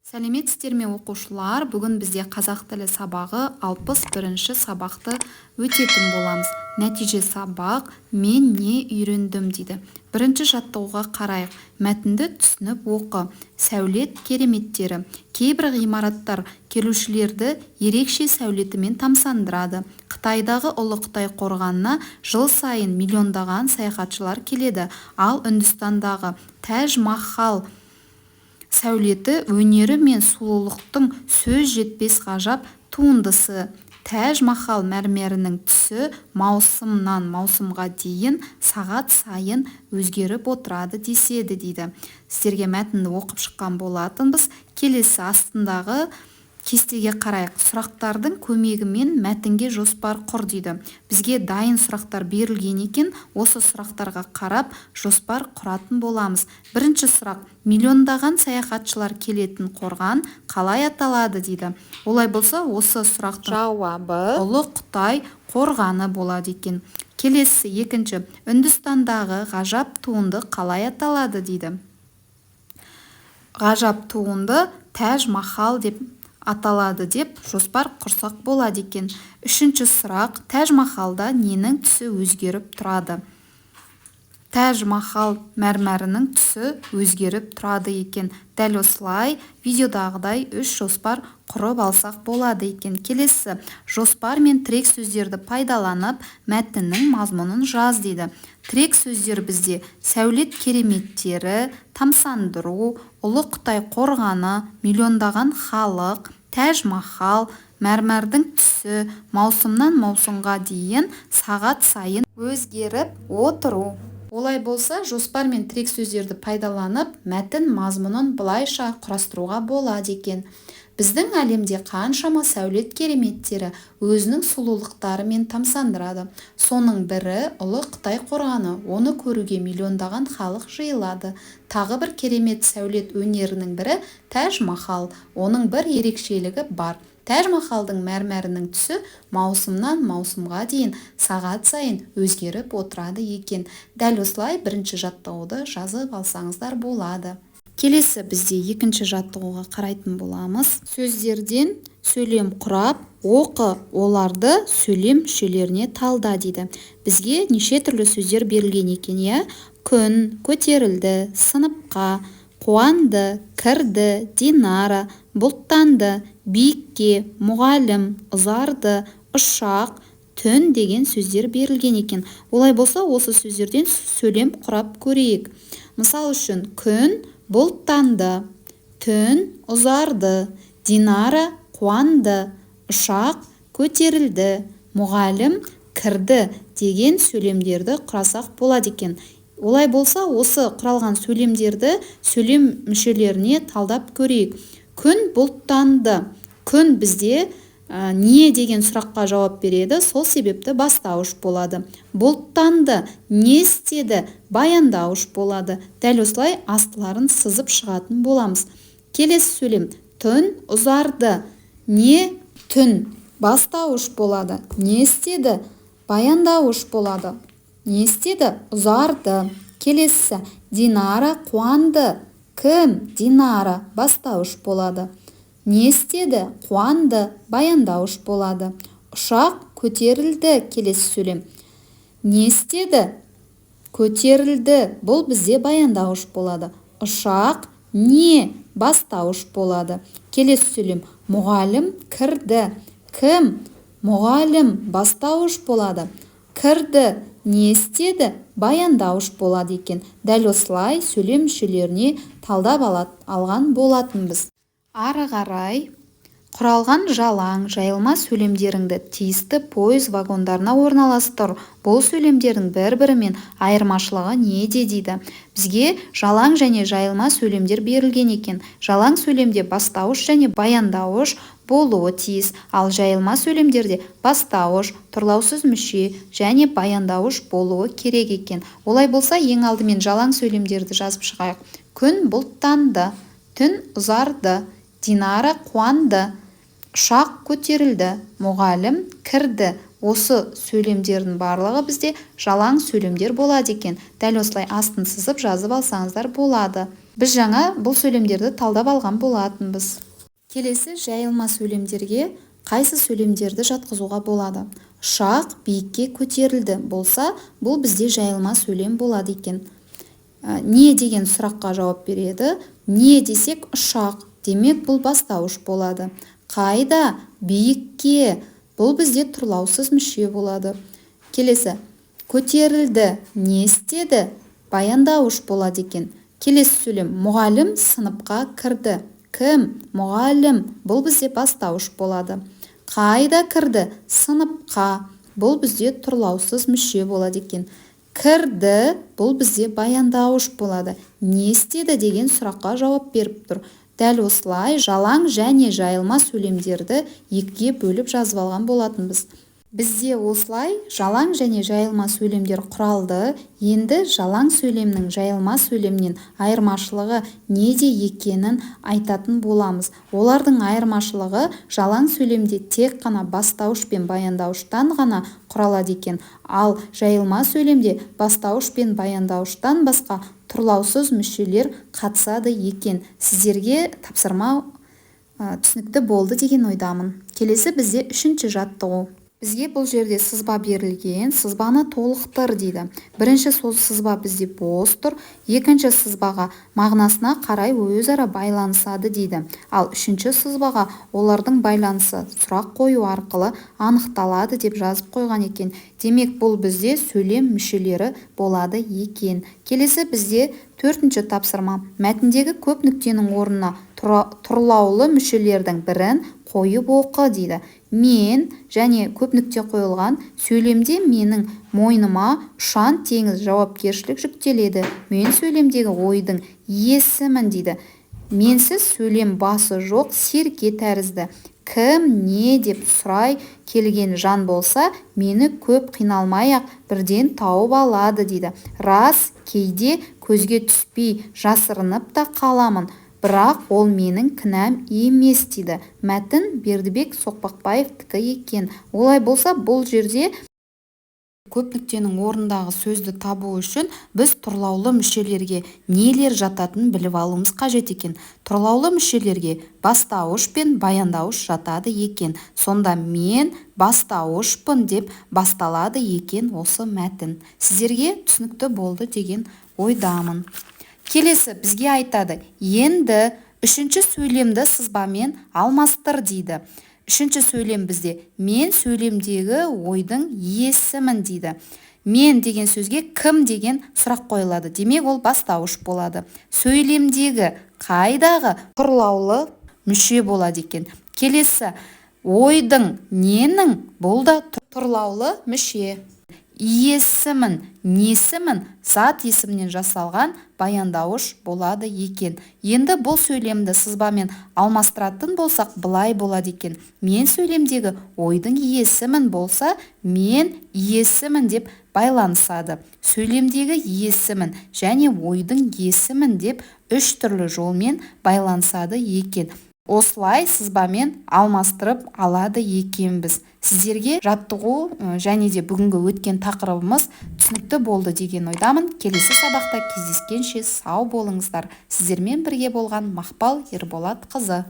Сәлеметсіздер ме оқушылар? Бүгін бізде қазақ тілі сабағы 61-ші сабақты өтетін боламыз. Нәтиже сабақ «Мен не үйрендім» дейді. Бірінші жаттығуға қарайық. Мәтінді түсініп оқы. Сәулет кереметтері. Кейбір ғимараттар келушілерді ерекше сәулетімен тамсандырады. Қытайдағы Ұлы Қытай қорғанына жыл сайын миллиондаған саяхатшылар келеді. Ал Үндістандағы Тәж-Махал сәулеті өнері мен сұлулықтың сөз жетпес ғажап туындысы. Тәж-Махал мәрмерінің түсі маусымнан маусымға дейін сағат сайын өзгеріп отырады деседі дейді. Сіздерге мәтінді оқып шыққан болатынбыз. Келесі астындағы кестеге қарайық. Сұрақтардың көмегімен мәтінге жоспар құр дейді. Бізге дайын сұрақтар берілген екен, осы сұрақтарға қарап жоспар құратын боламыз. Бірінші сұрақ: миллиондаған саяхатшылар келетін қорған қалай аталады дейді. Олай болса, осы сұрақтың жауабы Ұлы Қытай қорғаны болады екен. Келесі екінші: Үндістандағы ғажап туынды қалай аталады дейді. Ғажап туынды Тәж-Махал деп аталады деп жоспар құрсақ болады екен. Үшінші сұрақ: Тәж-Махалда ненің түсі өзгеріп тұрады? Тәж-Махал мәрмәрінің түсі өзгеріп тұрады екен. Дәл осылай видеодағыдай 3 жоспар құрып алсақ болады екен. Келесі: жоспар мен тірек сөздерді пайдаланып мәтіннің мазмұнын жаз дейді. Тірек сөздер бізде сәулет кереметтері, тамсандыру, Ұлы Қытай қорғаны, миллиондаған халық, Тәж-Махал, мәрмәрдің түсі, маусымнан маусымға дейін сағат сайын өзгеріп отыру. Олай болса, жоспар мен тірек сөздерді пайдаланып мәтін мазмұнын былайша құрастыруға болады екен. Біздің әлемде қаншама сәулет кереметтері өзінің сұлулықтарымен тамсандырады. Соның бірі Ұлы Қытай қорғаны. Оны көруге миллиондаған халық жиылады. Тағы бір керемет сәулет өнерінің бірі Тәж-Махал. Оның бір ерекшелігі бар. Тәж-Махалдың мәрмәрінің түсі маусымнан маусымға дейін сағат сайын өзгеріп отырады екен. Дәл осылай бірінші жаттығуды жазып алсаңыздар болады. Келесі бізде екінші жаттығуға қарайтын боламыз. Сөздерден сөйлем құрап, оқы, оларды сөйлем мүшелеріне талда дейді. Бізге неше түрлі сөздер берілген екен, иә? Күн, көтерілді, сыныпқа, қуанды, кірді, Динара, бұлттанды, биікке, мұғалім, ұзарды, ұшақ, түн деген сөздер берілген екен. Олай болса, осы сөздерден сөйлем құрап көрейік. Мысал үшін: күн бұлттанды, түн ұзарды, Динара қуанды, ұшақ көтерілді, мұғалім кірді деген сөйлемдерді құрасақ болады екен. Олай болса, осы құралған сөйлемдерді сөйлем мүшелеріне талдап көрейік. Күн бұлттанды. Күн бізде не деген сұраққа жауап береді, сол себепті бастауыш болады. Бұлттанды, не істеді, баяндауыш болады. Дәл осылай астыларын сызып шығатын боламыз. Келесі сөйлем: түн ұзарды. Не? Түн бастауыш болады. Не істеді? Баяндауыш болады. Не істеді? Ұзарды. Келесі: Динара қуанды. Кім? Динара бастауыш болады. Не істеді? Қуанды, баяндауыш болады. Ұшақ көтерілді. Келесі сөйлем: не істеді? Көтерілді. Бұл бізде баяндауыш болады. Ұшақ не? Бастауыш болады. Келесі сөйлем: мұғалім кірді. Кім? Мұғалім бастауыш болады. Кірді. Не істеді? Баяндауыш болады екен. Дәл осылай сөйлем мүшелеріне талдап алған болатынбыз. Ары қарай құралған жалаң, жайылма сөйлемдеріңді тиісті пойыз вагондарына орналастыр. Бұл сөйлемдердің бір-бірімен айырмашылығы неде дейді. Бізге жалаң және жайылма сөйлемдер берілген екен. Жалаң сөйлемде бастауыш және баяндауыш болуы тиіс, ал жайылма сөйлемдерде бастауыш, тұрлаусыз мүше және баяндауыш болуы керек екен. Олай болса, ең алдымен жалаң сөйлемдерді жазып шығайық. Күн бұлттанды, түн ұзарды, Динара қуанды, ұшақ көтерілді, мұғалім кірді. Осы сөйлемдердің барлығы бізде жалаң сөйлемдер болады екен. Дәл осылай астын сызып жазып алсаңыздар болады. Біз жаңа бұл сөйлемдерді талдап алған болатынбыз. Келесі жайылма сөйлемдерге қайсы сөйлемдерді жатқызуға болады? Ұшақ биікке көтерілді болса, бұл бізде жайылма сөйлем болады екен. Не деген сұраққа жауап береді? Не десек ұшақ, демек бұл бастауыш болады. Қайда? Биікке. Бұл бізде тұрлаусыз мүше болады. Келесі, көтерілді, не істеді? Баяндауыш болады екен. Келесі сөйлем, мұғалім сыныпқа кірді. Кім? Мұғалім. Бұл бізде бастауыш болады. Қайда кірді? Сыныпқа. Бұл бізде тұрлаусыз мүше болады екен. Кірді, бұл бізде баяндауыш болады. Не істеді деген сұраққа жауап беріп тұр. Дәл осылай жалаң және жайылма сөйлемдерді екіге бөліп жазып алған болатынбыз. Бізде осылай жалаң және жайылма сөйлемдер құралды. Енді жалаң сөйлемнің жайылма сөйлемнен айырмашылығы неде екенін айтатын боламыз. Олардың айырмашылығы жалаң сөйлемде тек қана бастауыш пен баяндауыштан ғана құралады екен. Ал жайылма сөйлемде бастауыш пен баяндауыштан басқа тұрлаусыз мүшелер қатысады екен. Сіздерге тапсырма түсінікті болды деген ойдамын. Келесі бізде үшінші жаттығу. Бізге бұл жерде сызба берілген, сызбаны толықтыр дейді. Бірінші сызба бізде бос тұр, екінші сызбаға мағынасына қарай өзара байланысады дейді. Ал үшінші сызбаға олардың байланысы сұрақ қою арқылы анықталады деп жазып қойған екен. Демек бұл бізде сөйлем мүшелері болады екен. Келесі бізде төртінші тапсырма. Мәтіндегі көп нүктенің орнына тұрлаулы мүшелердің бірін қойып оқы дейді. Мен және көп нүкте қойылған сөйлемде менің мойныма ұшан теңіз жауапкершілік жүктеледі. Мен сөйлемдегі ойдың иесімін дейді. Менсіз сөйлем басы жоқ серке тәрізді. Кім не деп сұрай келген жан болса, мені көп қиналмай-ақ бірден тауып алады дейді. Рас, кейде көзге түспей жасырынып та қаламын. Бірақ ол менің кінәм емес дейді. Мәтін Бердібек Соқпақбаевтікі екен. Олай болса бұл жерде көп нүктенің орындағы сөзді табу үшін біз тұрлаулы мүшелерге нелер жататынын біліп алуымыз қажет екен. Тұрлаулы мүшелерге бастауыш пен баяндауыш жатады екен. Сонда мен бастауышпын деп басталады екен осы мәтін. Сіздерге түсінікті болды деген ойдамын. Келесі бізге айтады, енді үшінші сөйлемді сызбамен алмастыр дейді. Үшінші сөйлем бізде мен сөйлемдегі ойдың иесімін дейді. Мен деген сөзге кім деген сұрақ қойылады. Демек ол бастауыш болады. Сөйлемдегі қайдағы тұрлаулы мүше болады екен. Келесі ойдың ненің бұл да тұрлаулы мүше. Иесімін, несімін зат есімнен жасалған баяндауыш болады екен. Енді бұл сөйлемді сызбамен алмастыратын болсақ, былай болады екен. Мен сөйлемдегі ойдың иесімін болса, мен иесімін деп байланысады. Сөйлемдегі иесімін және ойдың иесімін деп үш түрлі жолмен байланысады екен. Осылай сызбамен алмастырып алады екенбіз. Сіздерге жаттығу және де бүгінгі өткен тақырыбымыз түсінікті болды деген ойдамын. Келесі сабақта кездескенше сау болыңыздар. Сіздермен бірге болған Мақпал Ерболатқызы.